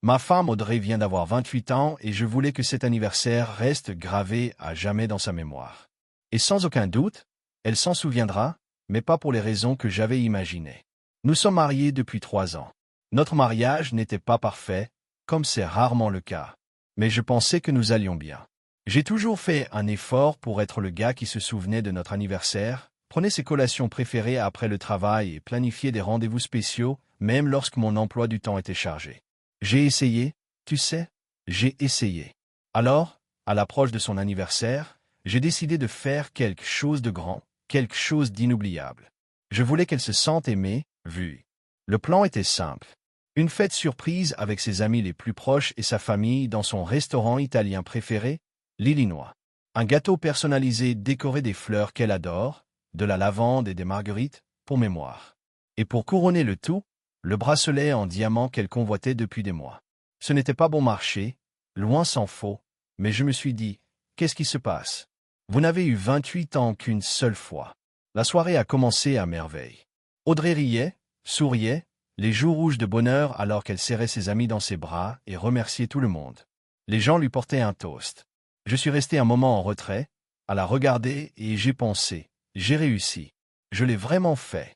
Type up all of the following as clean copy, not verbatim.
Ma femme Audrey vient d'avoir 28 ans et je voulais que cet anniversaire reste gravé à jamais dans sa mémoire. Et sans aucun doute, elle s'en souviendra, mais pas pour les raisons que j'avais imaginées. Nous sommes mariés depuis 3 ans. Notre mariage n'était pas parfait, comme c'est rarement le cas. Mais je pensais que nous allions bien. J'ai toujours fait un effort pour être le gars qui se souvenait de notre anniversaire, prenait ses collations préférées après le travail et planifiait des rendez-vous spéciaux, même lorsque mon emploi du temps était chargé. J'ai essayé, tu sais, j'ai essayé. Alors, à l'approche de son anniversaire, j'ai décidé de faire quelque chose de grand, quelque chose d'inoubliable. Je voulais qu'elle se sente aimée, vue. Le plan était simple. Une fête surprise avec ses amis les plus proches et sa famille dans son restaurant italien préféré, l'Illinois. Un gâteau personnalisé décoré des fleurs qu'elle adore, de la lavande et des marguerites, pour mémoire. Et pour couronner le tout, le bracelet en diamant qu'elle convoitait depuis des mois. Ce n'était pas bon marché, loin s'en faut, mais je me suis dit, qu'est-ce qui se passe? Vous n'avez eu 28 ans qu'une seule fois. La soirée a commencé à merveille. Audrey riait, souriait, les joues rouges de bonheur alors qu'elle serrait ses amis dans ses bras et remerciait tout le monde. Les gens lui portaient un toast. Je suis resté un moment en retrait, à la regarder et j'ai pensé, j'ai réussi. Je l'ai vraiment fait.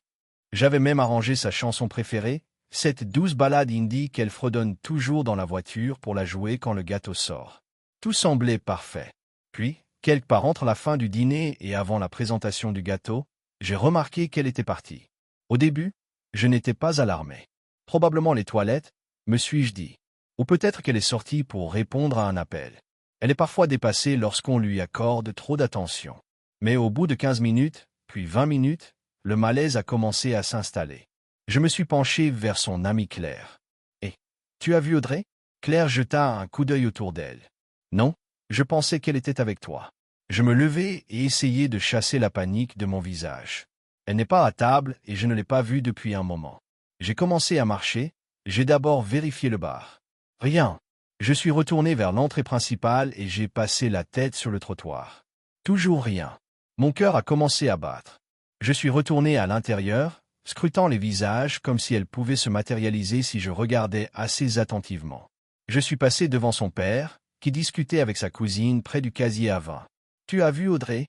J'avais même arrangé sa chanson préférée, cette douce ballade indie qu'elle fredonne toujours dans la voiture pour la jouer quand le gâteau sort. Tout semblait parfait. Puis, quelque part entre la fin du dîner et avant la présentation du gâteau, j'ai remarqué qu'elle était partie. Au début, je n'étais pas alarmé. Probablement les toilettes, me suis-je dit. Ou peut-être qu'elle est sortie pour répondre à un appel. Elle est parfois dépassée lorsqu'on lui accorde trop d'attention. Mais au bout de 15 minutes, puis 20 minutes, le malaise a commencé à s'installer. Je me suis penché vers son amie Claire. « Et tu as vu Audrey ?» Claire jeta un coup d'œil autour d'elle. « Non, je pensais qu'elle était avec toi. » Je me levai et essayai de chasser la panique de mon visage. Elle n'est pas à table et je ne l'ai pas vue depuis un moment. J'ai commencé à marcher, j'ai d'abord vérifié le bar. Rien. Je suis retourné vers l'entrée principale et j'ai passé la tête sur le trottoir. Toujours rien. Mon cœur a commencé à battre. Je suis retourné à l'intérieur, scrutant les visages comme si elles pouvaient se matérialiser si je regardais assez attentivement. Je suis passé devant son père, qui discutait avec sa cousine près du casier à vin. « Tu as vu Audrey ?»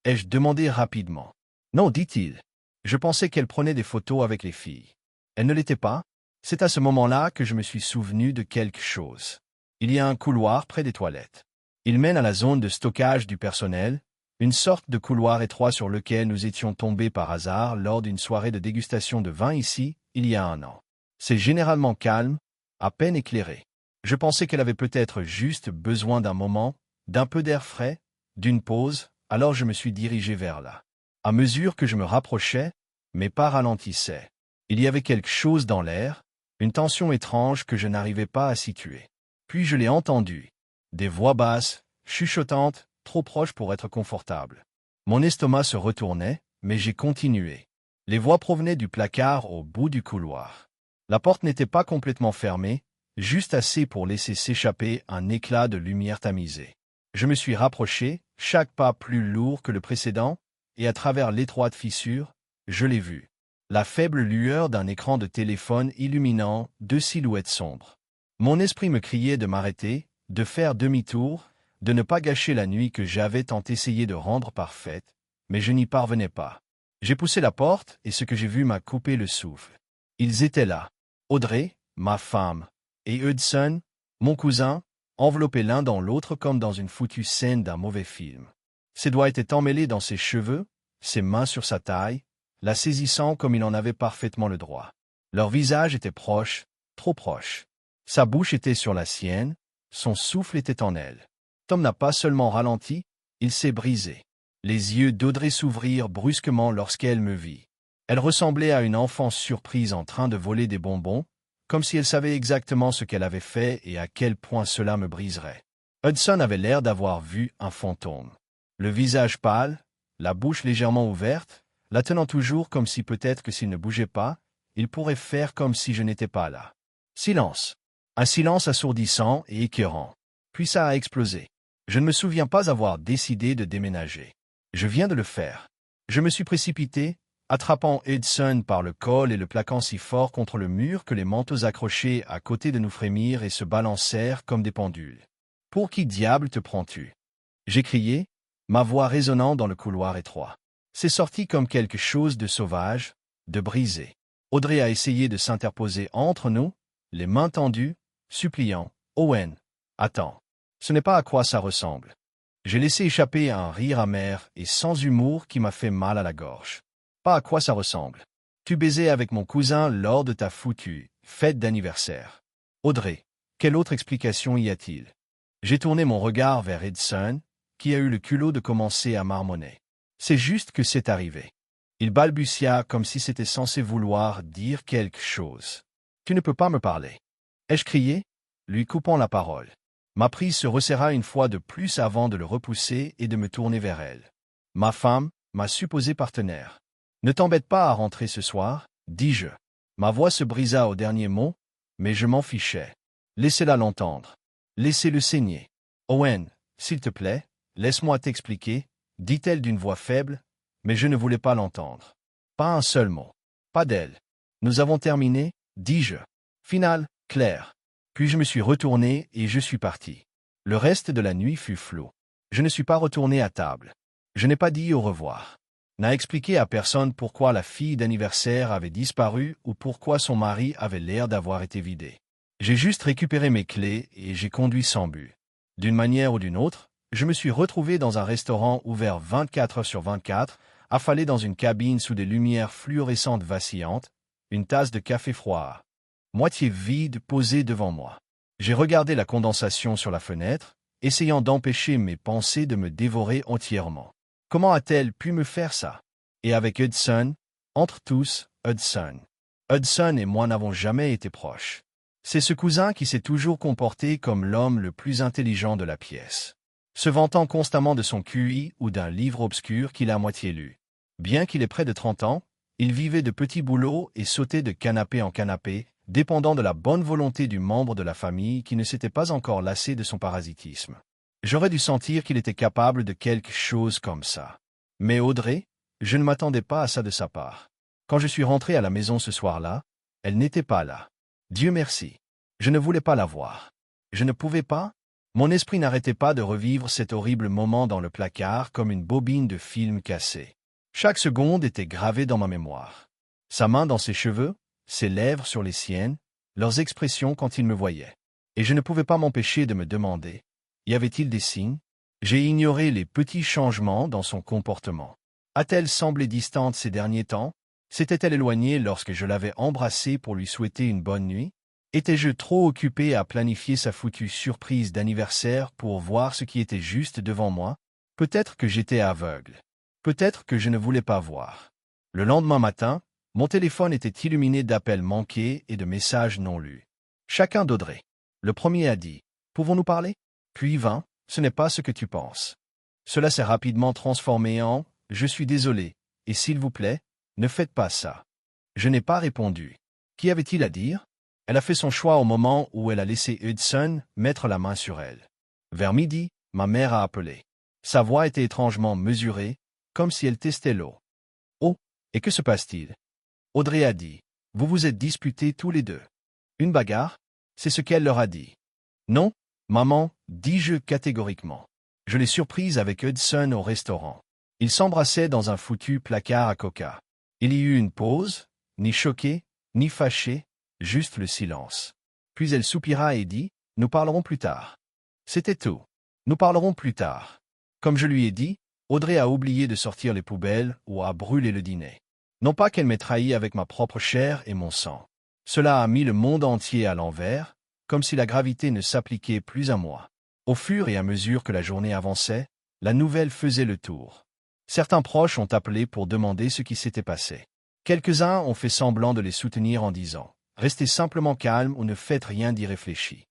ai-je demandé rapidement. « Non, dit-il. Je pensais qu'elle prenait des photos avec les filles. » Elle ne l'était pas. C'est à ce moment-là que je me suis souvenu de quelque chose. Il y a un couloir près des toilettes. Il mène à la zone de stockage du personnel, une sorte de couloir étroit sur lequel nous étions tombés par hasard lors d'une soirée de dégustation de vin ici, il y a un an. C'est généralement calme, à peine éclairé. Je pensais qu'elle avait peut-être juste besoin d'un moment, d'un peu d'air frais, d'une pause, alors je me suis dirigé vers là. À mesure que je me rapprochais, mes pas ralentissaient. Il y avait quelque chose dans l'air, une tension étrange que je n'arrivais pas à situer. Puis je l'ai entendu. Des voix basses, chuchotantes, trop proches pour être confortables. Mon estomac se retournait, mais j'ai continué. Les voix provenaient du placard au bout du couloir. La porte n'était pas complètement fermée, juste assez pour laisser s'échapper un éclat de lumière tamisée. Je me suis rapproché, chaque pas plus lourd que le précédent, et à travers l'étroite fissure, je l'ai vu. La faible lueur d'un écran de téléphone illuminant 2 silhouettes sombres. Mon esprit me criait de m'arrêter, de faire demi-tour, de ne pas gâcher la nuit que j'avais tant essayé de rendre parfaite, mais je n'y parvenais pas. J'ai poussé la porte et ce que j'ai vu m'a coupé le souffle. Ils étaient là. Audrey, ma femme, et Hudson, mon cousin, enveloppés l'un dans l'autre comme dans une foutue scène d'un mauvais film. Ses doigts étaient emmêlés dans ses cheveux, ses mains sur sa taille, la saisissant comme il en avait parfaitement le droit. Leur visage était proche, trop proche. Sa bouche était sur la sienne, son souffle était en elle. Tom n'a pas seulement ralenti, il s'est brisé. Les yeux d'Audrey s'ouvrirent brusquement lorsqu'elle me vit. Elle ressemblait à une enfant surprise en train de voler des bonbons, comme si elle savait exactement ce qu'elle avait fait et à quel point cela me briserait. Hudson avait l'air d'avoir vu un fantôme. Le visage pâle, la bouche légèrement ouverte, la tenant toujours comme si peut-être que s'il ne bougeait pas, il pourrait faire comme si je n'étais pas là. Silence. Un silence assourdissant et écœurant. Puis ça a explosé. Je ne me souviens pas avoir décidé de déménager. Je viens de le faire. Je me suis précipité, attrapant Edson par le col et le plaquant si fort contre le mur que les manteaux accrochés à côté de nous frémirent et se balancèrent comme des pendules. « Pour qui diable te prends-tu » j'ai crié, ma voix résonnant dans le couloir étroit. C'est sorti comme quelque chose de sauvage, de brisé. Audrey a essayé de s'interposer entre nous, les mains tendues, suppliant. « Owen, attends. Ce n'est pas à quoi ça ressemble. » J'ai laissé échapper un rire amer et sans humour qui m'a fait mal à la gorge. « Pas à quoi ça ressemble. Tu baisais avec mon cousin lors de ta foutue fête d'anniversaire. » Audrey, quelle autre explication y a-t-il? J'ai tourné mon regard vers Edson, qui a eu le culot de commencer à marmonner. C'est juste que c'est arrivé. Il balbutia comme si c'était censé vouloir dire quelque chose. Tu ne peux pas me parler. Ai-je crié, lui coupant la parole. Ma prise se resserra une fois de plus avant de le repousser et de me tourner vers elle. Ma femme, ma supposée partenaire. Ne t'embête pas à rentrer ce soir, dis-je. Ma voix se brisa au dernier mot, mais je m'en fichais. Laissez-la l'entendre. Laissez-le saigner. Owen, s'il te plaît, laisse-moi t'expliquer, dit-elle d'une voix faible, mais je ne voulais pas l'entendre. Pas un seul mot. Pas d'elle. Nous avons terminé, dis-je. Finale, claire. Puis je me suis retourné et je suis parti. Le reste de la nuit fut flou. Je ne suis pas retourné à table. Je n'ai pas dit au revoir. N'a expliqué à personne pourquoi la fille d'anniversaire avait disparu ou pourquoi son mari avait l'air d'avoir été vidé. J'ai juste récupéré mes clés et j'ai conduit sans but. D'une manière ou d'une autre, je me suis retrouvé dans un restaurant ouvert 24 heures sur 24, affalé dans une cabine sous des lumières fluorescentes vacillantes, une tasse de café froid, moitié vide, posée devant moi. J'ai regardé la condensation sur la fenêtre, essayant d'empêcher mes pensées de me dévorer entièrement. Comment a-t-elle pu me faire ça? Et avec Hudson, entre tous, Hudson. Hudson et moi n'avons jamais été proches. C'est ce cousin qui s'est toujours comporté comme l'homme le plus intelligent de la pièce, se vantant constamment de son QI ou d'un livre obscur qu'il a à moitié lu. Bien qu'il ait près de 30 ans, il vivait de petits boulots et sautait de canapé en canapé, dépendant de la bonne volonté du membre de la famille qui ne s'était pas encore lassé de son parasitisme. J'aurais dû sentir qu'il était capable de quelque chose comme ça. Mais Audrey, je ne m'attendais pas à ça de sa part. Quand je suis rentré à la maison ce soir-là, elle n'était pas là. Dieu merci. Je ne voulais pas la voir. Je ne pouvais pas. Mon esprit n'arrêtait pas de revivre cet horrible moment dans le placard comme une bobine de film cassé. Chaque seconde était gravée dans ma mémoire. Sa main dans ses cheveux, ses lèvres sur les siennes, leurs expressions quand il me voyait. Et je ne pouvais pas m'empêcher de me demander, y avait-il des signes? J'ai ignoré les petits changements dans son comportement. A-t-elle semblé distante ces derniers temps? S'était-elle éloignée lorsque je l'avais embrassée pour lui souhaiter une bonne nuit? Étais-je trop occupé à planifier sa foutue surprise d'anniversaire pour voir ce qui était juste devant moi? Peut-être que j'étais aveugle. Peut-être que je ne voulais pas voir. Le lendemain matin, mon téléphone était illuminé d'appels manqués et de messages non lus. Chacun d'Audrey. Le premier a dit « Pouvons-nous parler ?» Puis vint « Ce n'est pas ce que tu penses. » Cela s'est rapidement transformé en « Je suis désolé, et s'il vous plaît, ne faites pas ça. » Je n'ai pas répondu. Qu'y avait-il à dire? Elle a fait son choix au moment où elle a laissé Hudson mettre la main sur elle. Vers midi, ma mère a appelé. Sa voix était étrangement mesurée, comme si elle testait l'eau. « Oh, et que se passe-t-il » Audrey a dit. « Vous vous êtes disputés tous les deux. » Une bagarre? C'est ce qu'elle leur a dit. « Non, maman, dis-je catégoriquement. Je l'ai surprise avec Hudson au restaurant. Ils s'embrassaient dans un foutu placard à coca. Il y eut une pause, ni choqué, ni fâché, juste le silence. Puis elle soupira et dit « Nous parlerons plus tard. » C'était tout. Nous parlerons plus tard. Comme je lui ai dit, Audrey a oublié de sortir les poubelles ou a brûlé le dîner. Non pas qu'elle m'ait trahi avec ma propre chair et mon sang. Cela a mis le monde entier à l'envers, comme si la gravité ne s'appliquait plus à moi. Au fur et à mesure que la journée avançait, la nouvelle faisait le tour. Certains proches ont appelé pour demander ce qui s'était passé. Quelques-uns ont fait semblant de les soutenir en disant « Restez simplement calme ou ne faites rien d'irréfléchi. »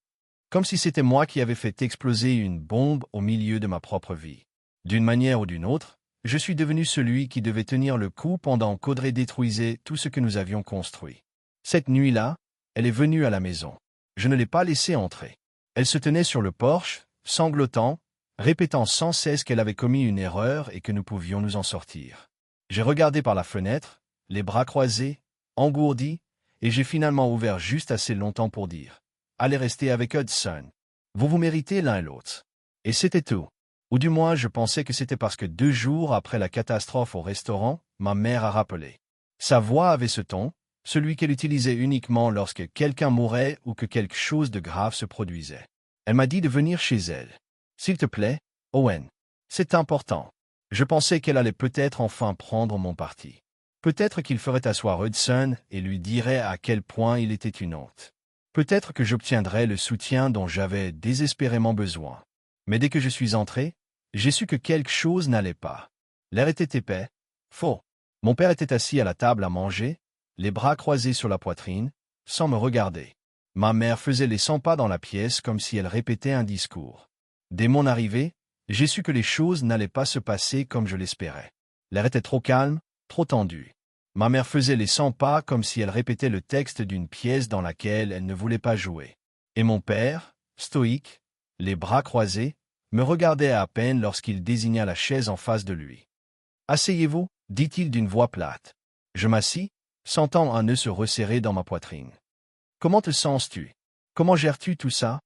Comme si c'était moi qui avais fait exploser une bombe au milieu de ma propre vie. D'une manière ou d'une autre, je suis devenu celui qui devait tenir le coup pendant qu'Audrey détruisait tout ce que nous avions construit. Cette nuit-là, elle est venue à la maison. Je ne l'ai pas laissée entrer. Elle se tenait sur le porche, sanglotant, répétant sans cesse qu'elle avait commis une erreur et que nous pouvions nous en sortir. J'ai regardé par la fenêtre, les bras croisés, engourdi, et j'ai finalement ouvert juste assez longtemps pour dire « Allez rester avec Hudson. Vous vous méritez l'un et l'autre. » Et c'était tout. Ou du moins, je pensais que c'était parce que 2 jours après la catastrophe au restaurant, ma mère a rappelé. Sa voix avait ce ton, celui qu'elle utilisait uniquement lorsque quelqu'un mourait ou que quelque chose de grave se produisait. Elle m'a dit de venir chez elle. « S'il te plaît, Owen. C'est important. » Je pensais qu'elle allait peut-être enfin prendre mon parti. Peut-être qu'il ferait asseoir Hudson et lui dirait à quel point il était une honte. Peut-être que j'obtiendrais le soutien dont j'avais désespérément besoin. Mais dès que je suis entré, j'ai su que quelque chose n'allait pas. L'air était épais, faux. Mon père était assis à la table à manger, les bras croisés sur la poitrine, sans me regarder. Ma mère faisait les 100 pas dans la pièce comme si elle répétait un discours. Dès mon arrivée, j'ai su que les choses n'allaient pas se passer comme je l'espérais. L'air était trop calme, trop tendu. Ma mère faisait les 100 pas comme si elle répétait le texte d'une pièce dans laquelle elle ne voulait pas jouer. Et mon père, stoïque, les bras croisés, me regardait à peine lorsqu'il désigna la chaise en face de lui. « Asseyez-vous, dit-il d'une voix plate. Je m'assis, sentant un nœud se resserrer dans ma poitrine. « Comment te sens-tu? Comment gères-tu tout ça ?»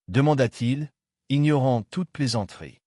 demanda-t-il, ignorant toute plaisanterie.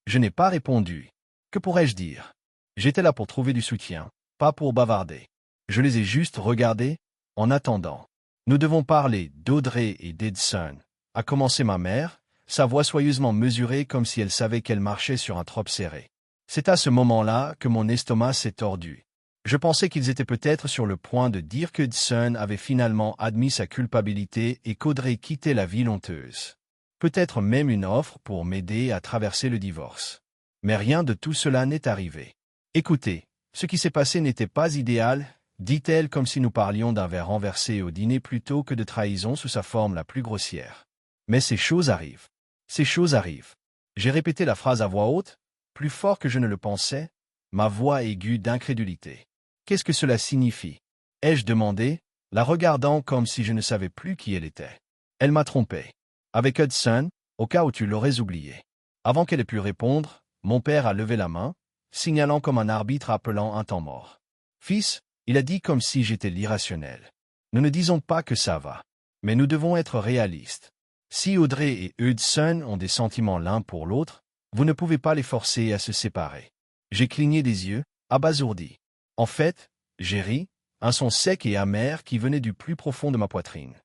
Je n'ai pas répondu. Que pourrais-je dire? J'étais là pour trouver du soutien, pas pour bavarder. Je les ai juste regardés, en attendant. Nous devons parler d'Audrey et d'Edson, a commencé ma mère, sa voix soyeusement mesurée comme si elle savait qu'elle marchait sur un trop serré. C'est à ce moment-là que mon estomac s'est tordu. Je pensais qu'ils étaient peut-être sur le point de dire qu'Edson avait finalement admis sa culpabilité et qu'Audrey quittait la ville honteuse. Peut-être même une offre pour m'aider à traverser le divorce. Mais rien de tout cela n'est arrivé. « Écoutez, ce qui s'est passé n'était pas idéal, » dit-elle comme si nous parlions d'un verre renversé au dîner plutôt que de trahison sous sa forme la plus grossière. Mais ces choses arrivent. Ces choses arrivent. J'ai répété la phrase à voix haute, plus fort que je ne le pensais, ma voix aiguë d'incrédulité. « Qu'est-ce que cela signifie ?» ai-je demandé, la regardant comme si je ne savais plus qui elle était. Elle m'a trompé. Avec Hudson, au cas où tu l'aurais oublié. Avant qu'elle ait pu répondre, mon père a levé la main, signalant comme un arbitre appelant un temps mort. « Fils, il a dit comme si j'étais l'irrationnel. Nous ne disons pas que ça va. Mais nous devons être réalistes. Si Audrey et Hudson ont des sentiments l'un pour l'autre, vous ne pouvez pas les forcer à se séparer. » J'ai cligné des yeux, abasourdi. En fait, j'ai ri, un son sec et amer qui venait du plus profond de ma poitrine.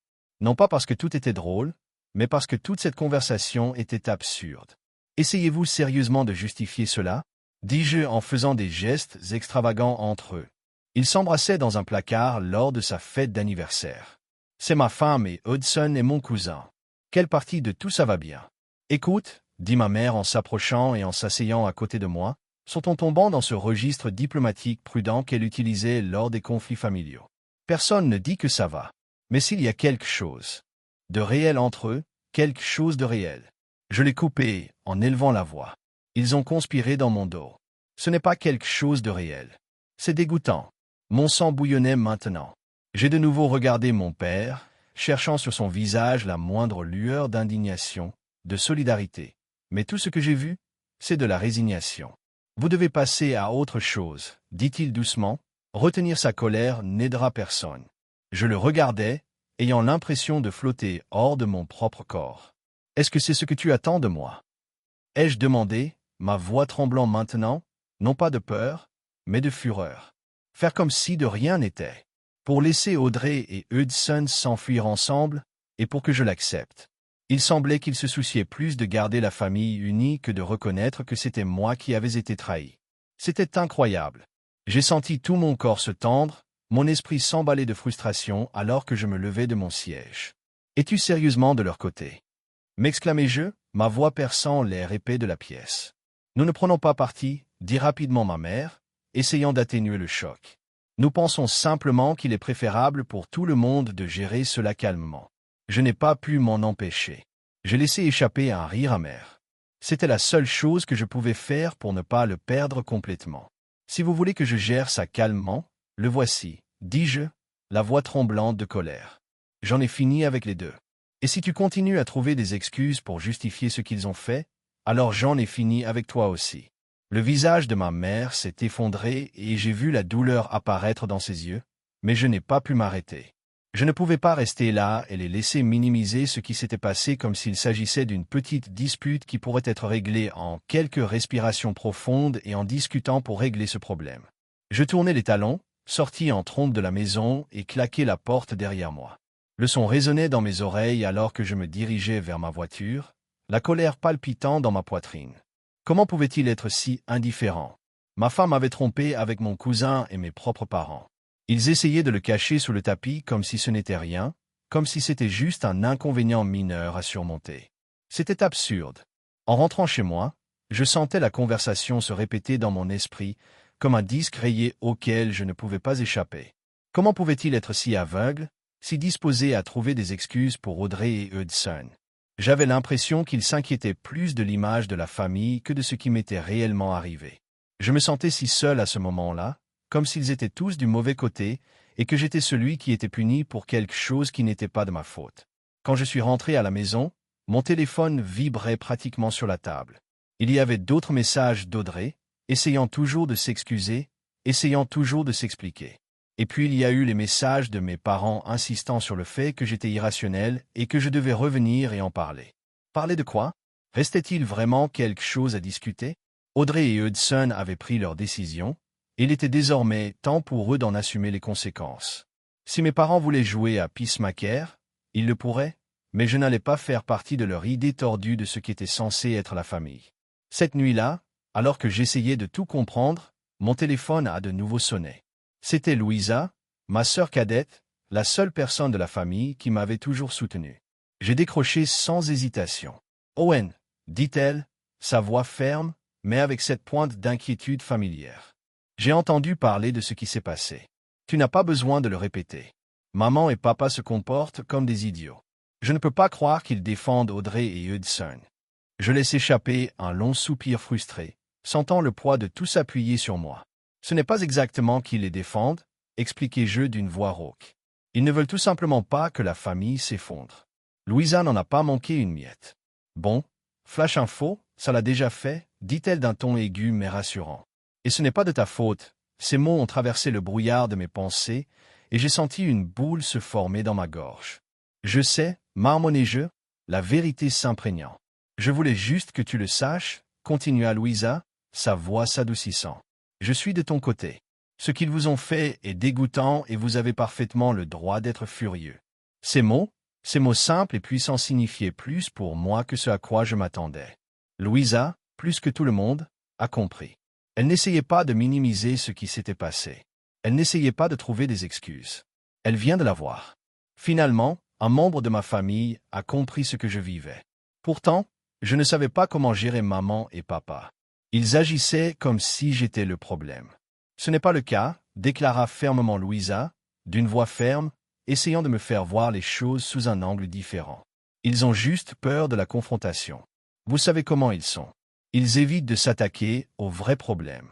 Non pas parce que tout était drôle, mais parce que toute cette conversation était absurde. « Essayez-vous sérieusement de justifier cela ?» dis-je en faisant des gestes extravagants entre eux. Ils s'embrassaient dans un placard lors de sa fête d'anniversaire. C'est ma femme et Hudson est mon cousin. Quelle partie de tout ça va bien? Écoute, dit ma mère en s'approchant et en s'asseyant à côté de moi, sont en tombant dans ce registre diplomatique prudent qu'elle utilisait lors des conflits familiaux. Personne ne dit que ça va. Mais s'il y a quelque chose de réel entre eux, quelque chose de réel. Je l'ai coupé en élevant la voix. Ils ont conspiré dans mon dos. Ce n'est pas quelque chose de réel. C'est dégoûtant. Mon sang bouillonnait maintenant. J'ai de nouveau regardé mon père, cherchant sur son visage la moindre lueur d'indignation, de solidarité. Mais tout ce que j'ai vu, c'est de la résignation. « Vous devez passer à autre chose, » dit-il doucement. Retenir sa colère n'aidera personne. Je le regardais, ayant l'impression de flotter hors de mon propre corps. « Est-ce que c'est ce que tu attends de moi ?» ai-je demandé, ma voix tremblant maintenant, non pas de peur, mais de fureur. Faire comme si de rien n'était. Pour laisser Audrey et Hudson s'enfuir ensemble, et pour que je l'accepte. Il semblait qu'il se souciait plus de garder la famille unie que de reconnaître que c'était moi qui avais été trahi. C'était incroyable. J'ai senti tout mon corps se tendre, mon esprit s'emballer de frustration alors que je me levais de mon siège. « Es-tu sérieusement de leur côté » m'exclamai-je, ma voix perçant l'air épais de la pièce. « Nous ne prenons pas parti, » dit rapidement ma mère, essayant d'atténuer le choc. « Nous pensons simplement qu'il est préférable pour tout le monde de gérer cela calmement. » Je n'ai pas pu m'en empêcher. J'ai laissé échapper un rire amer. C'était la seule chose que je pouvais faire pour ne pas le perdre complètement. « Si vous voulez que je gère ça calmement, le voici, » dis-je, la voix tremblante de colère. « J'en ai fini avec les deux. Et si tu continues à trouver des excuses pour justifier ce qu'ils ont fait, alors j'en ai fini avec toi aussi. » Le visage de ma mère s'est effondré et j'ai vu la douleur apparaître dans ses yeux, mais je n'ai pas pu m'arrêter. Je ne pouvais pas rester là et les laisser minimiser ce qui s'était passé comme s'il s'agissait d'une petite dispute qui pourrait être réglée en quelques respirations profondes et en discutant pour régler ce problème. Je tournai les talons, sortis en trompe de la maison et claquai la porte derrière moi. Le son résonnait dans mes oreilles alors que je me dirigeais vers ma voiture, la colère palpitant dans ma poitrine. Comment pouvait-il être si indifférent? Ma femme m'avait trompé avec mon cousin et mes propres parents. Ils essayaient de le cacher sous le tapis comme si ce n'était rien, comme si c'était juste un inconvénient mineur à surmonter. C'était absurde. En rentrant chez moi, je sentais la conversation se répéter dans mon esprit, comme un disque rayé auquel je ne pouvais pas échapper. Comment pouvait-il être si aveugle, si disposé à trouver des excuses pour Audrey et Hudson? J'avais l'impression qu'il s'inquiétait plus de l'image de la famille que de ce qui m'était réellement arrivé. Je me sentais si seul à ce moment-là, comme s'ils étaient tous du mauvais côté, et que j'étais celui qui était puni pour quelque chose qui n'était pas de ma faute. Quand je suis rentré à la maison, mon téléphone vibrait pratiquement sur la table. Il y avait d'autres messages d'Audrey, essayant toujours de s'excuser, essayant toujours de s'expliquer. Et puis il y a eu les messages de mes parents insistant sur le fait que j'étais irrationnel et que je devais revenir et en parler. Parler de quoi? Restait-il vraiment quelque chose à discuter? Audrey et Hudson avaient pris leur décision, et il était désormais temps pour eux d'en assumer les conséquences. Si mes parents voulaient jouer à Peacemaker, ils le pourraient, mais je n'allais pas faire partie de leur idée tordue de ce qui était censé être la famille. Cette nuit-là, alors que j'essayais de tout comprendre, mon téléphone a de nouveau sonné. C'était Louisa, ma sœur cadette, la seule personne de la famille qui m'avait toujours soutenu. J'ai décroché sans hésitation. « Owen » dit-elle, sa voix ferme, mais avec cette pointe d'inquiétude familière. J'ai entendu parler de ce qui s'est passé. Tu n'as pas besoin de le répéter. Maman et papa se comportent comme des idiots. Je ne peux pas croire qu'ils défendent Audrey et Hudson. Je laisse échapper un long soupir frustré, sentant le poids de tout s'appuyer sur moi. Ce n'est pas exactement qu'ils les défendent, expliquai-je d'une voix rauque. Ils ne veulent tout simplement pas que la famille s'effondre. Louisa n'en a pas manqué une miette. Bon, flash info, ça l'a déjà fait, dit-elle d'un ton aigu mais rassurant. Et ce n'est pas de ta faute. Ces mots ont traversé le brouillard de mes pensées, et j'ai senti une boule se former dans ma gorge. Je sais, marmonnai-je, la vérité s'imprégnant. Je voulais juste que tu le saches, continua Louisa, sa voix s'adoucissant. Je suis de ton côté. Ce qu'ils vous ont fait est dégoûtant et vous avez parfaitement le droit d'être furieux. Ces mots simples et puissants signifiaient plus pour moi que ce à quoi je m'attendais. Louisa, plus que tout le monde, a compris. Elle n'essayait pas de minimiser ce qui s'était passé. Elle n'essayait pas de trouver des excuses. Elle vient de la voir. Finalement, un membre de ma famille a compris ce que je vivais. Pourtant, je ne savais pas comment gérer maman et papa. Ils agissaient comme si j'étais le problème. Ce n'est pas le cas, déclara fermement Louisa, d'une voix ferme, essayant de me faire voir les choses sous un angle différent. Ils ont juste peur de la confrontation. Vous savez comment ils sont. Ils évitent de s'attaquer aux vrais problèmes.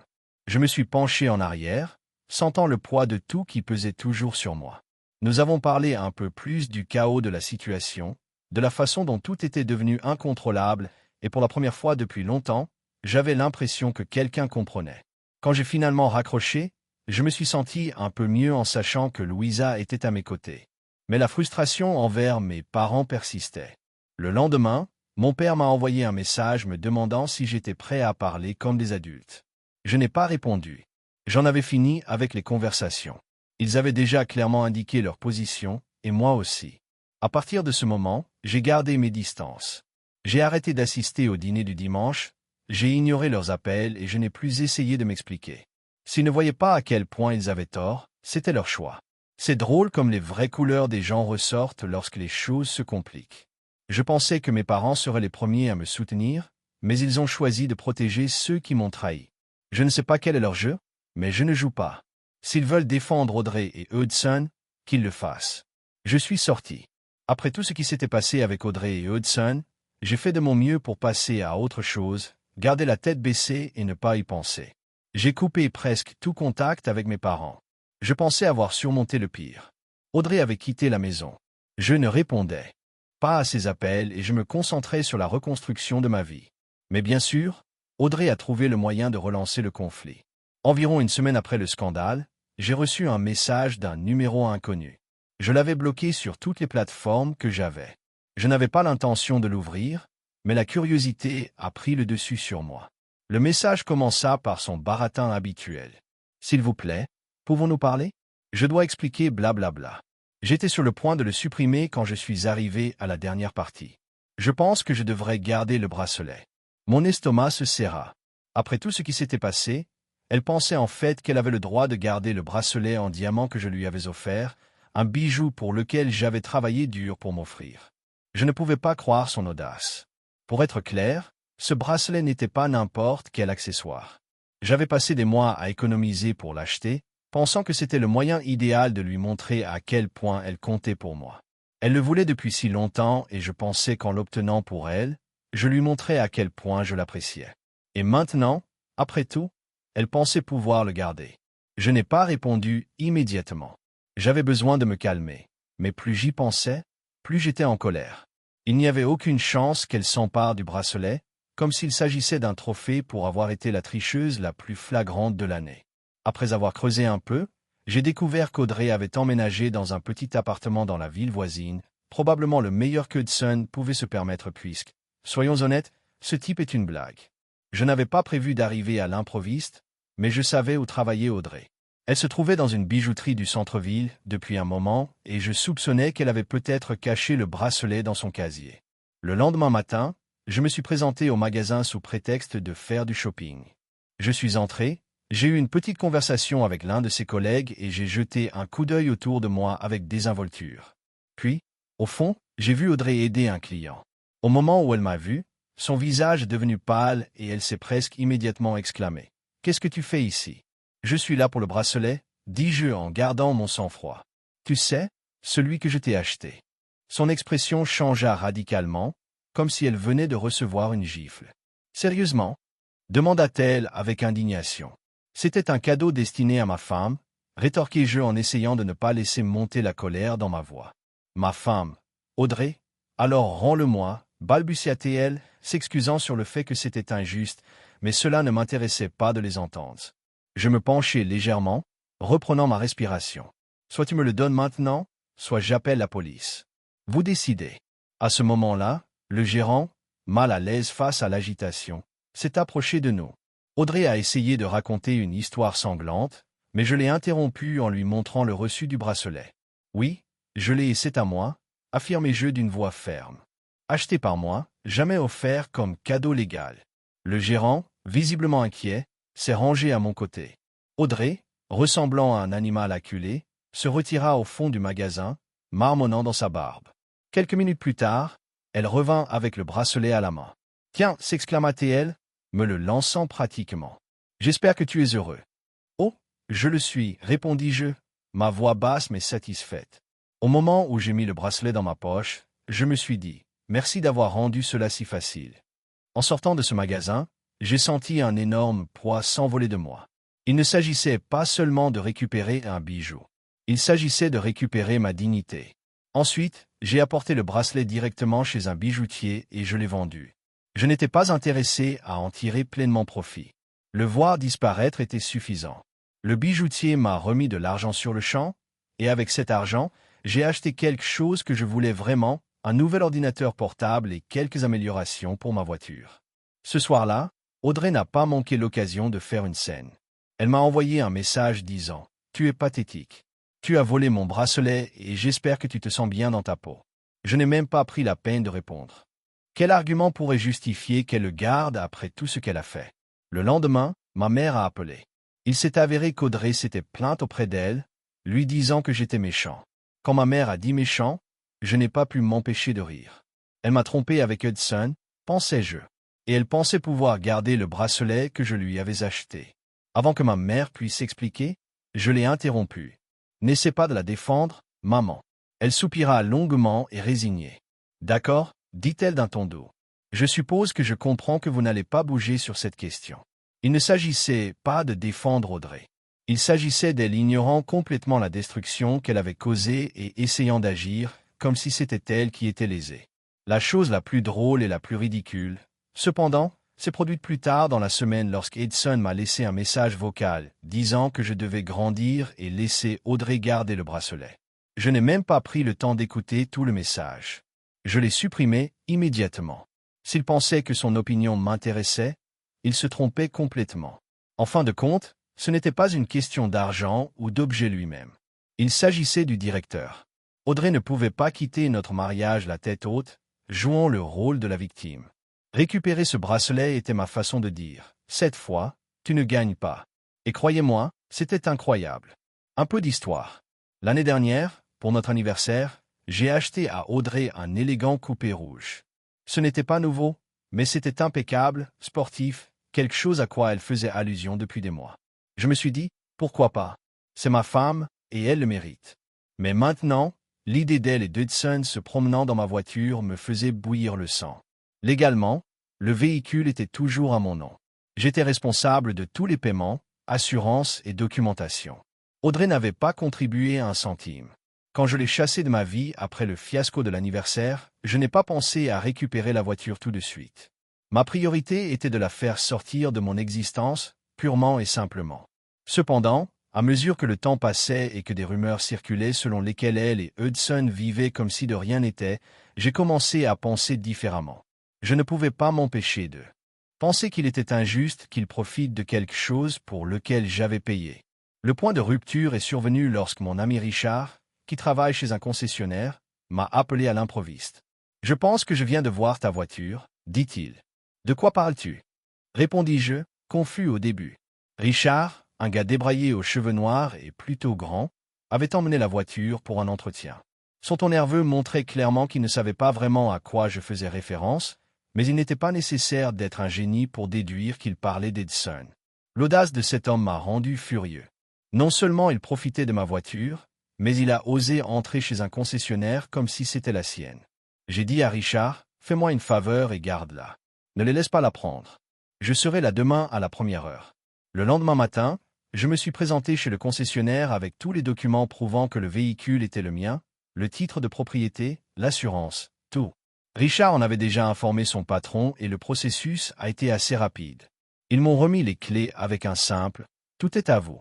Je me suis penché en arrière, sentant le poids de tout qui pesait toujours sur moi. Nous avons parlé un peu plus du chaos de la situation, de la façon dont tout était devenu incontrôlable, et pour la première fois depuis longtemps, j'avais l'impression que quelqu'un comprenait. Quand j'ai finalement raccroché, je me suis senti un peu mieux en sachant que Louisa était à mes côtés. Mais la frustration envers mes parents persistait. Le lendemain, mon père m'a envoyé un message me demandant si j'étais prêt à parler comme des adultes. Je n'ai pas répondu. J'en avais fini avec les conversations. Ils avaient déjà clairement indiqué leur position, et moi aussi. À partir de ce moment, j'ai gardé mes distances. J'ai arrêté d'assister au dîner du dimanche, j'ai ignoré leurs appels et je n'ai plus essayé de m'expliquer. S'ils ne voyaient pas à quel point ils avaient tort, c'était leur choix. C'est drôle comme les vraies couleurs des gens ressortent lorsque les choses se compliquent. Je pensais que mes parents seraient les premiers à me soutenir, mais ils ont choisi de protéger ceux qui m'ont trahi. Je ne sais pas quel est leur jeu, mais je ne joue pas. S'ils veulent défendre Audrey et Hudson, qu'ils le fassent. Je suis sorti. Après tout ce qui s'était passé avec Audrey et Hudson, j'ai fait de mon mieux pour passer à autre chose, garder la tête baissée et ne pas y penser. J'ai coupé presque tout contact avec mes parents. Je pensais avoir surmonté le pire. Audrey avait quitté la maison. Je ne répondais pas à ses appels et je me concentrais sur la reconstruction de ma vie. Mais bien sûr, Audrey a trouvé le moyen de relancer le conflit. Environ une semaine après le scandale, j'ai reçu un message d'un numéro inconnu. Je l'avais bloqué sur toutes les plateformes que j'avais. Je n'avais pas l'intention de l'ouvrir, mais la curiosité a pris le dessus sur moi. Le message commença par son baratin habituel. « S'il vous plaît, pouvons-nous parler? Je dois expliquer blablabla. » J'étais sur le point de le supprimer quand je suis arrivé à la dernière partie. Je pense que je devrais garder le bracelet. Mon estomac se serra. Après tout ce qui s'était passé, elle pensait en fait qu'elle avait le droit de garder le bracelet en diamant que je lui avais offert, un bijou pour lequel j'avais travaillé dur pour m'offrir. Je ne pouvais pas croire son audace. Pour être clair, ce bracelet n'était pas n'importe quel accessoire. J'avais passé des mois à économiser pour l'acheter, pensant que c'était le moyen idéal de lui montrer à quel point elle comptait pour moi. Elle le voulait depuis si longtemps et je pensais qu'en l'obtenant pour elle, je lui montrais à quel point je l'appréciais. Et maintenant, après tout, elle pensait pouvoir le garder. Je n'ai pas répondu immédiatement. J'avais besoin de me calmer, mais plus j'y pensais, plus j'étais en colère. Il n'y avait aucune chance qu'elle s'empare du bracelet, comme s'il s'agissait d'un trophée pour avoir été la tricheuse la plus flagrante de l'année. Après avoir creusé un peu, j'ai découvert qu'Audrey avait emménagé dans un petit appartement dans la ville voisine, probablement le meilleur qu'Hudson pouvait se permettre puisque, soyons honnêtes, ce type est une blague. Je n'avais pas prévu d'arriver à l'improviste, mais je savais où travaillait Audrey. Elle se trouvait dans une bijouterie du centre-ville depuis un moment et je soupçonnais qu'elle avait peut-être caché le bracelet dans son casier. Le lendemain matin, je me suis présenté au magasin sous prétexte de faire du shopping. Je suis entré, j'ai eu une petite conversation avec l'un de ses collègues et j'ai jeté un coup d'œil autour de moi avec désinvolture. Puis, au fond, j'ai vu Audrey aider un client. Au moment où elle m'a vu, son visage est devenu pâle et elle s'est presque immédiatement exclamée. « Qu'est-ce que tu fais ici? » « Je suis là pour le bracelet, dis-je en gardant mon sang-froid. Tu sais, celui que je t'ai acheté. » Son expression changea radicalement, comme si elle venait de recevoir une gifle. « Sérieusement? » demanda-t-elle avec indignation. « C'était un cadeau destiné à ma femme, rétorquai-je en essayant de ne pas laisser monter la colère dans ma voix. « Ma femme, Audrey? Alors rends-le-moi, balbutia-t-elle, s'excusant sur le fait que c'était injuste, mais cela ne m'intéressait pas de les entendre. Je me penchai légèrement, reprenant ma respiration. Soit tu me le donnes maintenant, soit j'appelle la police. Vous décidez. À ce moment-là, le gérant, mal à l'aise face à l'agitation, s'est approché de nous. Audrey a essayé de raconter une histoire sanglante, mais je l'ai interrompue en lui montrant le reçu du bracelet. Oui, je l'ai et c'est à moi, affirmai-je d'une voix ferme. Acheté par moi, jamais offert comme cadeau légal. Le gérant, visiblement inquiet, s'est rangé à mon côté. Audrey, ressemblant à un animal acculé, se retira au fond du magasin, marmonnant dans sa barbe. Quelques minutes plus tard, elle revint avec le bracelet à la main. « Tiens » s'exclama-t-elle, me le lançant pratiquement. « J'espère que tu es heureux. »« Oh, je le suis » répondis-je, ma voix basse mais satisfaite. Au moment où j'ai mis le bracelet dans ma poche, je me suis dit « Merci d'avoir rendu cela si facile. » En sortant de ce magasin, j'ai senti un énorme poids s'envoler de moi. Il ne s'agissait pas seulement de récupérer un bijou. Il s'agissait de récupérer ma dignité. Ensuite, j'ai apporté le bracelet directement chez un bijoutier et je l'ai vendu. Je n'étais pas intéressé à en tirer pleinement profit. Le voir disparaître était suffisant. Le bijoutier m'a remis de l'argent sur le champ, et avec cet argent, j'ai acheté quelque chose que je voulais vraiment, un nouvel ordinateur portable et quelques améliorations pour ma voiture. Ce soir-là, Audrey n'a pas manqué l'occasion de faire une scène. Elle m'a envoyé un message disant « Tu es pathétique. Tu as volé mon bracelet et j'espère que tu te sens bien dans ta peau. » Je n'ai même pas pris la peine de répondre. Quel argument pourrait justifier qu'elle le garde après tout ce qu'elle a fait? Le lendemain, ma mère a appelé. Il s'est avéré qu'Audrey s'était plainte auprès d'elle, lui disant que j'étais méchant. Quand ma mère a dit méchant, je n'ai pas pu m'empêcher de rire. Elle m'a trompé avec Hudson, pensais-je. Et elle pensait pouvoir garder le bracelet que je lui avais acheté. Avant que ma mère puisse s'expliquer, je l'ai interrompue. « N'essaie pas de la défendre, maman. » Elle soupira longuement et résignée. « D'accord, » dit-elle d'un ton doux. « Je suppose que je comprends que vous n'allez pas bouger sur cette question. » Il ne s'agissait pas de défendre Audrey. Il s'agissait d'elle ignorant complètement la destruction qu'elle avait causée et essayant d'agir comme si c'était elle qui était lésée. La chose la plus drôle et la plus ridicule, cependant, s'est produite plus tard dans la semaine lorsqu'Edson m'a laissé un message vocal disant que je devais grandir et laisser Audrey garder le bracelet. Je n'ai même pas pris le temps d'écouter tout le message. Je l'ai supprimé immédiatement. S'il pensait que son opinion m'intéressait, il se trompait complètement. En fin de compte, ce n'était pas une question d'argent ou d'objet lui-même. Il s'agissait du directeur. Audrey ne pouvait pas quitter notre mariage la tête haute, jouant le rôle de la victime. Récupérer ce bracelet était ma façon de dire « Cette fois, tu ne gagnes pas ». Et croyez-moi, c'était incroyable. Un peu d'histoire. L'année dernière, pour notre anniversaire, j'ai acheté à Audrey un élégant coupé rouge. Ce n'était pas nouveau, mais c'était impeccable, sportif, quelque chose à quoi elle faisait allusion depuis des mois. Je me suis dit, pourquoi pas? C'est ma femme, et elle le mérite. Mais maintenant, l'idée d'elle et d'Hudson se promenant dans ma voiture me faisait bouillir le sang. Légalement, le véhicule était toujours à mon nom. J'étais responsable de tous les paiements, assurances et documentation. Audrey n'avait pas contribué un centime. Quand je l'ai chassée de ma vie après le fiasco de l'anniversaire, je n'ai pas pensé à récupérer la voiture tout de suite. Ma priorité était de la faire sortir de mon existence, purement et simplement. Cependant, à mesure que le temps passait et que des rumeurs circulaient selon lesquelles elle et Hudson vivaient comme si de rien n'était, j'ai commencé à penser différemment. Je ne pouvais pas m'empêcher de penser qu'il était injuste qu'il profite de quelque chose pour lequel j'avais payé. Le point de rupture est survenu lorsque mon ami Richard, qui travaille chez un concessionnaire, m'a appelé à l'improviste. « Je pense que je viens de voir ta voiture, » dit-il. « De quoi parles-tu » répondis-je, confus au début. Richard, un gars débraillé aux cheveux noirs et plutôt grand, avait emmené la voiture pour un entretien. Son ton nerveux montrait clairement qu'il ne savait pas vraiment à quoi je faisais référence, mais il n'était pas nécessaire d'être un génie pour déduire qu'il parlait d'Edson. L'audace de cet homme m'a rendu furieux. Non seulement il profitait de ma voiture, mais il a osé entrer chez un concessionnaire comme si c'était la sienne. J'ai dit à Richard, « Fais-moi une faveur et garde-la. Ne les laisse pas la prendre. Je serai là demain à la première heure. » Le lendemain matin, je me suis présenté chez le concessionnaire avec tous les documents prouvant que le véhicule était le mien, le titre de propriété, l'assurance, tout. Richard en avait déjà informé son patron et le processus a été assez rapide. Ils m'ont remis les clés avec un simple « Tout est à vous ».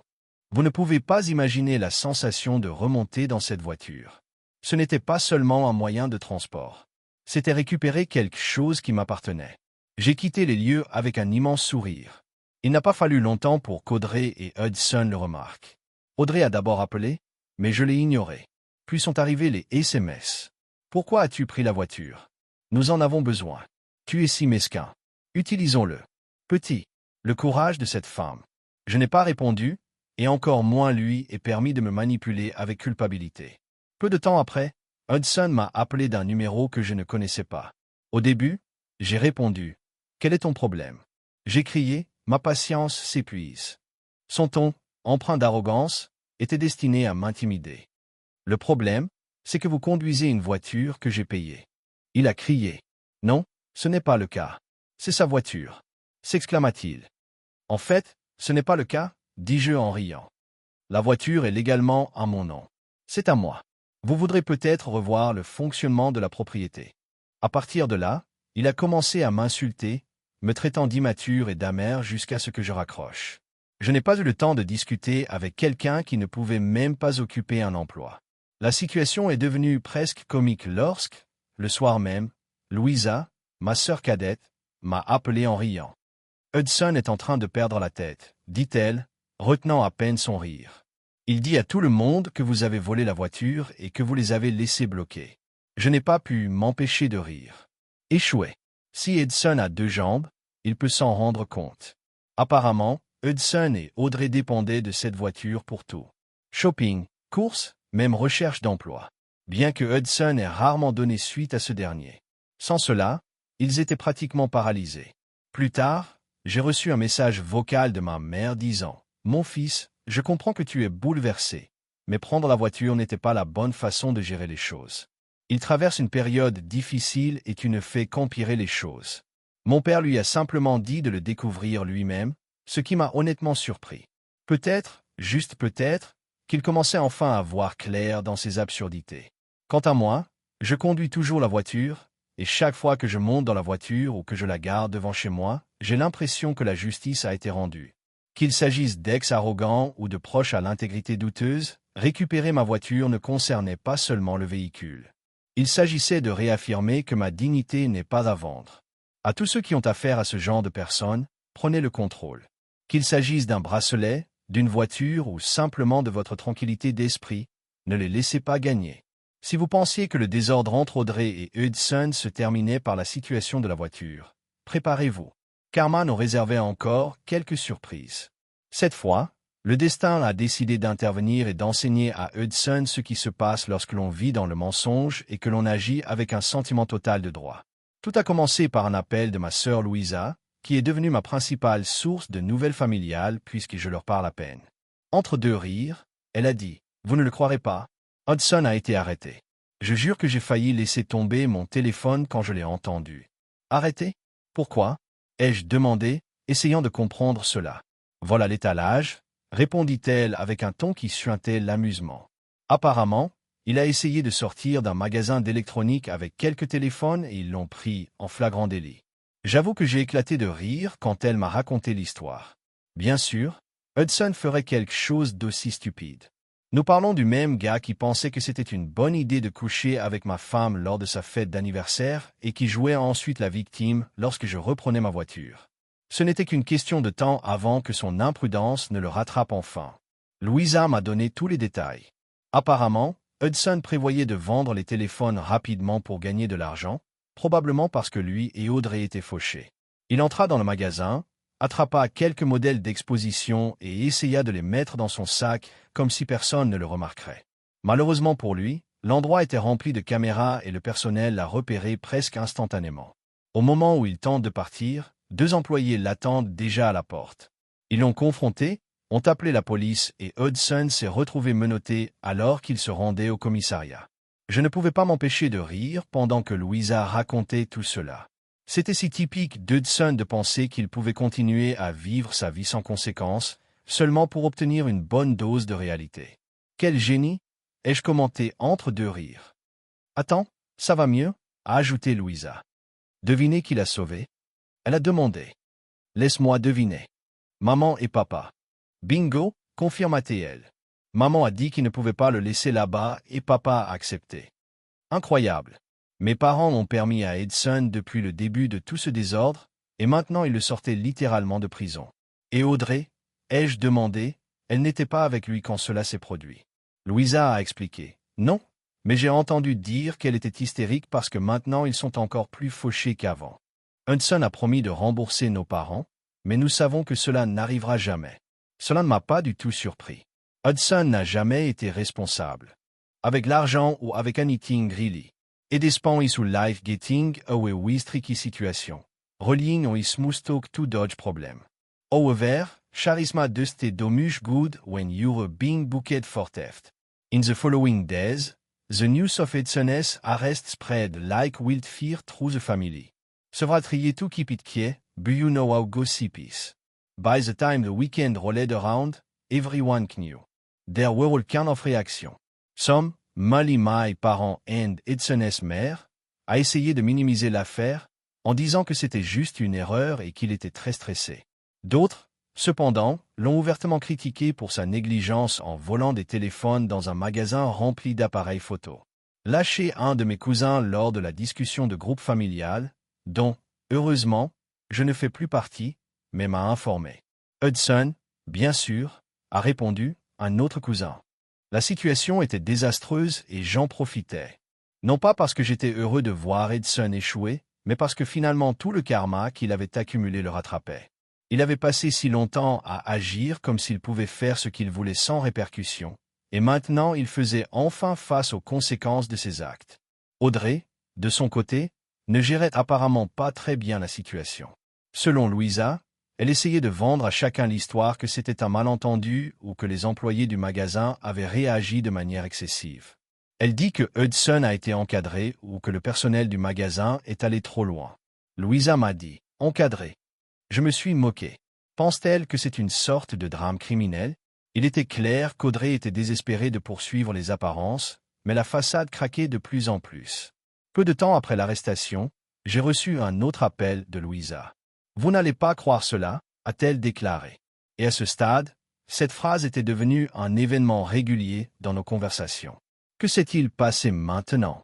Vous ne pouvez pas imaginer la sensation de remonter dans cette voiture. Ce n'était pas seulement un moyen de transport. C'était récupérer quelque chose qui m'appartenait. J'ai quitté les lieux avec un immense sourire. Il n'a pas fallu longtemps pour qu'Audrey et Hudson le remarquent. Audrey a d'abord appelé, mais je l'ai ignoré. Puis sont arrivés les SMS. « Pourquoi as-tu pris la voiture? Nous en avons besoin. Tu es si mesquin. Utilisons-le. » Petit. Le courage de cette femme. Je n'ai pas répondu, et encore moins lui est permis de me manipuler avec culpabilité. Peu de temps après, Hudson m'a appelé d'un numéro que je ne connaissais pas. Au début, j'ai répondu « Quel est ton problème ?» J'ai crié « Ma patience s'épuise ». Son ton, empreint d'arrogance, était destiné à m'intimider. « Le problème, c'est que vous conduisez une voiture que j'ai payée. » Il a crié. « Non, ce n'est pas le cas. C'est sa voiture. » s'exclama-t-il. « En fait, ce n'est pas le cas, » dis-je en riant. « La voiture est légalement à mon nom. C'est à moi. Vous voudrez peut-être revoir le fonctionnement de la propriété. » À partir de là, il a commencé à m'insulter, me traitant d'immature et d'amer jusqu'à ce que je raccroche. Je n'ai pas eu le temps de discuter avec quelqu'un qui ne pouvait même pas occuper un emploi. La situation est devenue presque comique lorsque, le soir même, Louisa, ma sœur cadette, m'a appelé en riant. « Hudson est en train de perdre la tête, » dit-elle, retenant à peine son rire. « Il dit à tout le monde que vous avez volé la voiture et que vous les avez laissés bloquer. » Je n'ai pas pu m'empêcher de rire. Échoué. Si Hudson a deux jambes, il peut s'en rendre compte. Apparemment, Hudson et Audrey dépendaient de cette voiture pour tout. Shopping, courses, même recherche d'emploi. Bien que Hudson ait rarement donné suite à ce dernier. Sans cela, ils étaient pratiquement paralysés. Plus tard, j'ai reçu un message vocal de ma mère disant « Mon fils, je comprends que tu es bouleversé, mais prendre la voiture n'était pas la bonne façon de gérer les choses. Il traverse une période difficile et tu ne fais qu'empirer les choses. » Mon père lui a simplement dit de le découvrir lui-même, ce qui m'a honnêtement surpris. Peut-être, juste peut-être, qu'il commençait enfin à voir clair dans ses absurdités. Quant à moi, je conduis toujours la voiture, et chaque fois que je monte dans la voiture ou que je la garde devant chez moi, j'ai l'impression que la justice a été rendue. Qu'il s'agisse d'ex arrogants ou de proches à l'intégrité douteuse, récupérer ma voiture ne concernait pas seulement le véhicule. Il s'agissait de réaffirmer que ma dignité n'est pas à vendre. À tous ceux qui ont affaire à ce genre de personnes, prenez le contrôle. Qu'il s'agisse d'un bracelet, d'une voiture ou simplement de votre tranquillité d'esprit, ne les laissez pas gagner. Si vous pensiez que le désordre entre Audrey et Hudson se terminait par la situation de la voiture, préparez-vous. Karma nous réservait encore quelques surprises. Cette fois, le destin a décidé d'intervenir et d'enseigner à Hudson ce qui se passe lorsque l'on vit dans le mensonge et que l'on agit avec un sentiment total de droit. Tout a commencé par un appel de ma sœur Louisa, qui est devenue ma principale source de nouvelles familiales puisque je leur parle à peine. Entre deux rires, elle a dit « Vous ne le croirez pas, Hudson a été arrêté. Je jure que j'ai failli laisser tomber mon téléphone quand je l'ai entendu. » Arrêté? Pourquoi? Ai-je demandé, essayant de comprendre cela. Voilà l'étalage, répondit-elle avec un ton qui suintait l'amusement. Apparemment, il a essayé de sortir d'un magasin d'électronique avec quelques téléphones et ils l'ont pris en flagrant délit. J'avoue que j'ai éclaté de rire quand elle m'a raconté l'histoire. Bien sûr, Hudson ferait quelque chose d'aussi stupide. Nous parlons du même gars qui pensait que c'était une bonne idée de coucher avec ma femme lors de sa fête d'anniversaire et qui jouait ensuite la victime lorsque je reprenais ma voiture. Ce n'était qu'une question de temps avant que son imprudence ne le rattrape enfin. Louisa m'a donné tous les détails. Apparemment, Hudson prévoyait de vendre les téléphones rapidement pour gagner de l'argent, probablement parce que lui et Audrey étaient fauchés. Il entra dans le magasin, attrapa quelques modèles d'exposition et essaya de les mettre dans son sac comme si personne ne le remarquerait. Malheureusement pour lui, l'endroit était rempli de caméras et le personnel l'a repéré presque instantanément. Au moment où il tente de partir, 2 employés l'attendent déjà à la porte. Ils l'ont confronté, ont appelé la police et Hudson s'est retrouvé menotté alors qu'il se rendait au commissariat. Je ne pouvais pas m'empêcher de rire pendant que Louisa racontait tout cela. C'était si typique d'Hudson de penser qu'il pouvait continuer à vivre sa vie sans conséquence, seulement pour obtenir une bonne dose de réalité. Quel génie! Ai-je commenté entre deux rires. Attends, ça va mieux? A ajouté Louisa. Devinez qui l'a sauvé? Elle a demandé. Laisse-moi deviner. Maman et papa. Bingo, confirma-t-elle. Maman a dit qu'il ne pouvait pas le laisser là-bas et papa a accepté. Incroyable. Mes parents l'ont permis à Hudson depuis le début de tout ce désordre, et maintenant ils le sortaient littéralement de prison. Et Audrey? Ai-je demandé? Elle n'était pas avec lui quand cela s'est produit. Louisa a expliqué. Non, mais j'ai entendu dire qu'elle était hystérique parce que maintenant ils sont encore plus fauchés qu'avant. Hudson a promis de rembourser nos parents, mais nous savons que cela n'arrivera jamais. Cela ne m'a pas du tout surpris. Hudson n'a jamais été responsable. Avec l'argent ou avec anything really. Et despan is ou life getting away with tricky situation. Reliing on is mustok to dodge problem. However, charisma duste domuch good when you're being booked for theft. In the following days, the news of Hudson's arrest spread like wildfire through the family. Sera trié tout keep it quiet, but you know how gossip is. By the time the weekend rolled around, everyone knew. There were all kind of reactions. Some, Molly my parents and Hudson's mère, a essayé de minimiser l'affaire en disant que c'était juste une erreur et qu'il était très stressé. D'autres, cependant, l'ont ouvertement critiqué pour sa négligence en volant des téléphones dans un magasin rempli d'appareils photo. Lâché un de mes cousins lors de la discussion de groupe familial, dont, heureusement, je ne fais plus partie, mais m'a informé. Hudson, bien sûr, a répondu, un autre cousin. La situation était désastreuse et j'en profitais. Non pas parce que j'étais heureux de voir Hudson échouer, mais parce que finalement tout le karma qu'il avait accumulé le rattrapait. Il avait passé si longtemps à agir comme s'il pouvait faire ce qu'il voulait sans répercussion, et maintenant il faisait enfin face aux conséquences de ses actes. Audrey, de son côté, ne gérait apparemment pas très bien la situation. Selon Louisa, elle essayait de vendre à chacun l'histoire que c'était un malentendu ou que les employés du magasin avaient réagi de manière excessive. Elle dit que Hudson a été encadré ou que le personnel du magasin est allé trop loin. Louisa m'a dit « encadré ». Je me suis moqué. Pense-t-elle que c'est une sorte de drame criminel? Il était clair qu'Audrey était désespérée de poursuivre les apparences, mais la façade craquait de plus en plus. Peu de temps après l'arrestation, j'ai reçu un autre appel de Louisa. Vous n'allez pas croire cela, a-t-elle déclaré. Et à ce stade, cette phrase était devenue un événement régulier dans nos conversations. Que s'est-il passé maintenant?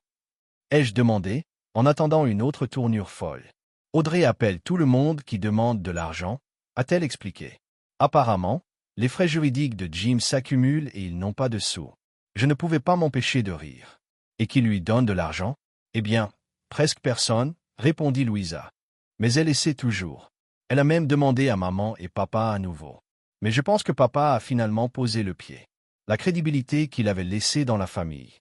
Ai-je demandé, en attendant une autre tournure folle. Audrey appelle tout le monde qui demande de l'argent, a-t-elle expliqué. Apparemment, les frais juridiques de Jim s'accumulent et ils n'ont pas de sous. Je ne pouvais pas m'empêcher de rire. Et qui lui donne de l'argent? Eh bien, presque personne, répondit Louisa. Mais elle essaie toujours. Elle a même demandé à maman et papa à nouveau. Mais je pense que papa a finalement posé le pied. La crédibilité qu'il avait laissée dans la famille.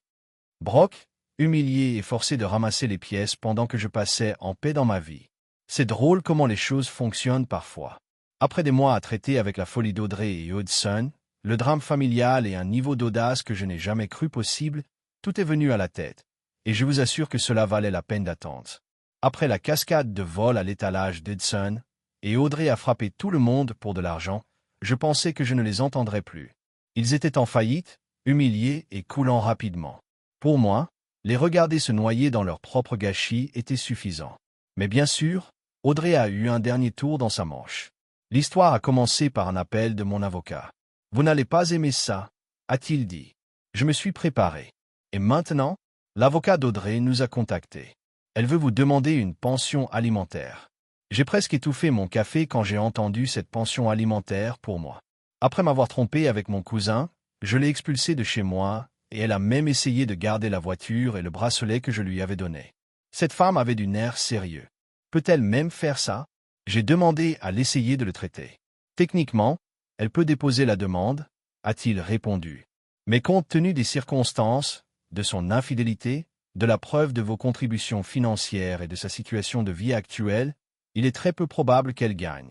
Brock, humilié et forcé de ramasser les pièces pendant que je passais en paix dans ma vie. C'est drôle comment les choses fonctionnent parfois. Après des mois à traiter avec la folie d'Audrey et Hudson, le drame familial et un niveau d'audace que je n'ai jamais cru possible, tout est venu à la tête, et je vous assure que cela valait la peine d'attendre. Après la cascade de vols à l'étalage d'Hudson, et Audrey a frappé tout le monde pour de l'argent, je pensais que je ne les entendrais plus. Ils étaient en faillite, humiliés et coulant rapidement. Pour moi, les regarder se noyer dans leur propre gâchis était suffisant. Mais bien sûr, Audrey a eu un dernier tour dans sa manche. L'histoire a commencé par un appel de mon avocat. « Vous n'allez pas aimer ça », a-t-il dit. Je me suis préparé. Et maintenant, l'avocat d'Audrey nous a contactés. Elle veut vous demander une pension alimentaire. J'ai presque étouffé mon café quand j'ai entendu cette pension alimentaire pour moi. Après m'avoir trompé avec mon cousin, je l'ai expulsée de chez moi, et elle a même essayé de garder la voiture et le bracelet que je lui avais donné. Cette femme avait du nerf sérieux. Peut-elle même faire ça? J'ai demandé à l'essayer de le traiter. Techniquement, elle peut déposer la demande, a-t-il répondu. Mais compte tenu des circonstances, de son infidélité, de la preuve de vos contributions financières et de sa situation de vie actuelle, il est très peu probable qu'elle gagne.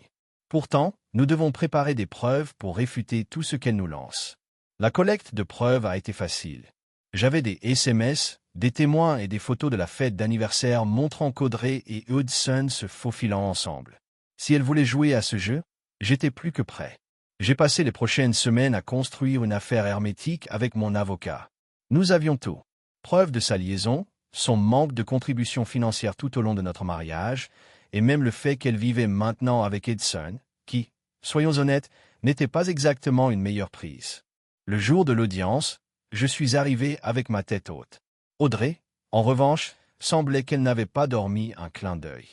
Pourtant, nous devons préparer des preuves pour réfuter tout ce qu'elle nous lance. La collecte de preuves a été facile. J'avais des SMS, des témoins et des photos de la fête d'anniversaire montrant qu'Audrey et Hudson se faufilant ensemble. Si elle voulait jouer à ce jeu, j'étais plus que prêt. J'ai passé les prochaines semaines à construire une affaire hermétique avec mon avocat. Nous avions tout. Preuve de sa liaison, son manque de contribution financière tout au long de notre mariage, et même le fait qu'elle vivait maintenant avec Hudson, qui, soyons honnêtes, n'était pas exactement une meilleure prise. Le jour de l'audience, je suis arrivé avec ma tête haute. Audrey, en revanche, semblait qu'elle n'avait pas dormi un clin d'œil.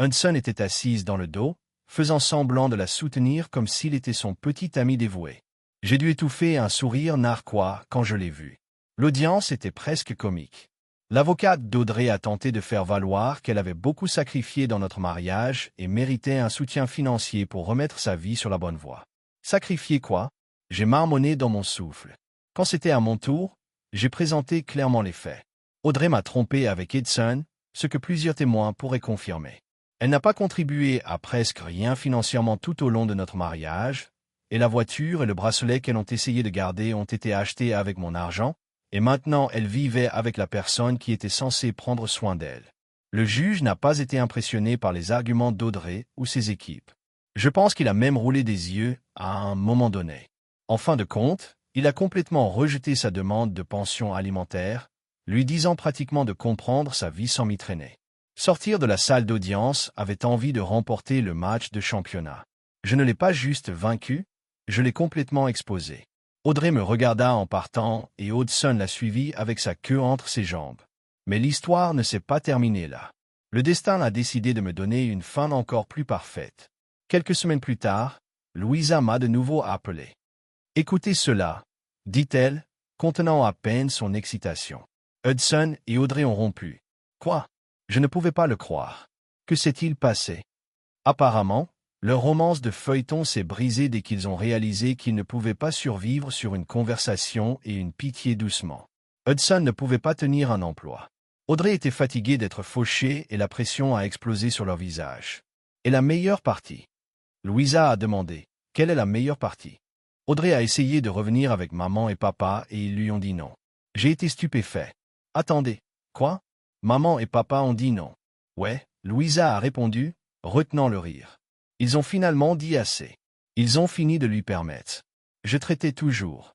Hudson était assise dans le dos, faisant semblant de la soutenir comme s'il était son petit ami dévoué. J'ai dû étouffer un sourire narquois quand je l'ai vu. L'audience était presque comique. L'avocate d'Audrey a tenté de faire valoir qu'elle avait beaucoup sacrifié dans notre mariage et méritait un soutien financier pour remettre sa vie sur la bonne voie. Sacrifier quoi? J'ai marmonné dans mon souffle. Quand c'était à mon tour, j'ai présenté clairement les faits. Audrey m'a trompé avec Hudson, ce que plusieurs témoins pourraient confirmer. Elle n'a pas contribué à presque rien financièrement tout au long de notre mariage, et la voiture et le bracelet qu'elle ont essayé de garder ont été achetés avec mon argent, et maintenant elle vivait avec la personne qui était censée prendre soin d'elle. Le juge n'a pas été impressionné par les arguments d'Audrey ou ses équipes. Je pense qu'il a même roulé des yeux à un moment donné. En fin de compte, il a complètement rejeté sa demande de pension alimentaire, lui disant pratiquement de comprendre sa vie sans m'y traîner. Sortir de la salle d'audience avait envie de remporter le match de championnat. Je ne l'ai pas juste vaincu, je l'ai complètement exposé. Audrey me regarda en partant et Hudson l'a suivi avec sa queue entre ses jambes. Mais l'histoire ne s'est pas terminée là. Le destin a décidé de me donner une fin encore plus parfaite. Quelques semaines plus tard, Louisa m'a de nouveau appelé. « Écoutez cela », dit-elle, contenant à peine son excitation. Hudson et Audrey ont rompu. Quoi? Je ne pouvais pas le croire. Que s'est-il passé? Apparemment, leur romance de feuilleton s'est brisée dès qu'ils ont réalisé qu'ils ne pouvaient pas survivre sur une conversation et une pitié doucement. Hudson ne pouvait pas tenir un emploi. Audrey était fatiguée d'être fauchée et la pression a explosé sur leur visage. Et la meilleure partie? Louisa a demandé. Quelle est la meilleure partie? Audrey a essayé de revenir avec maman et papa et ils lui ont dit non. J'ai été stupéfait. Attendez. Quoi? Maman et papa ont dit non. Ouais, Louisa a répondu, retenant le rire. Ils ont finalement dit assez. Ils ont fini de lui permettre. Je traitais toujours.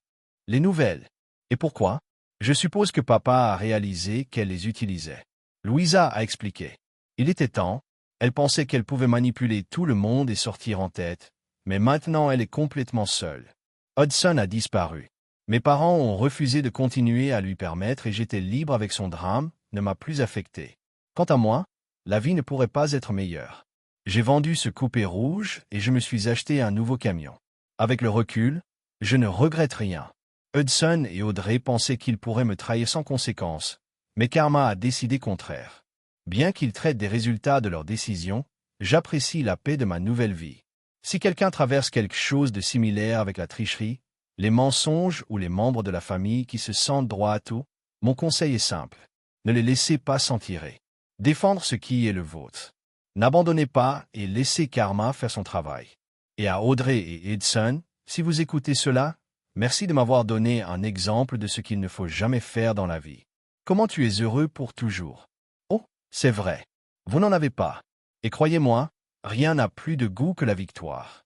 Les nouvelles. Et pourquoi? Je suppose que papa a réalisé qu'elle les utilisait. Louisa a expliqué. Il était temps, Elle pensait qu'elle pouvait manipuler tout le monde et sortir en tête, mais maintenant elle est complètement seule. Hudson a disparu. Mes parents ont refusé de continuer à lui permettre et j'étais libre avec son drame, ne m'a plus affecté. Quant à moi, la vie ne pourrait pas être meilleure. J'ai vendu ce coupé rouge et je me suis acheté un nouveau camion. Avec le recul, je ne regrette rien. Hudson et Audrey pensaient qu'ils pourraient me trahir sans conséquence, mais Karma a décidé contraire. Bien qu'ils traitent des résultats de leurs décisions, j'apprécie la paix de ma nouvelle vie. Si quelqu'un traverse quelque chose de similaire avec la tricherie, les mensonges ou les membres de la famille qui se sentent droit à tout, mon conseil est simple. Ne les laissez pas s'en tirer. Défendre ce qui est le vôtre. N'abandonnez pas et laissez Karma faire son travail. Et à Audrey et Hudson, si vous écoutez cela, merci de m'avoir donné un exemple de ce qu'il ne faut jamais faire dans la vie. Comment tu es heureux pour toujours? Oh, c'est vrai. Vous n'en avez pas. Et croyez-moi, rien n'a plus de goût que la victoire.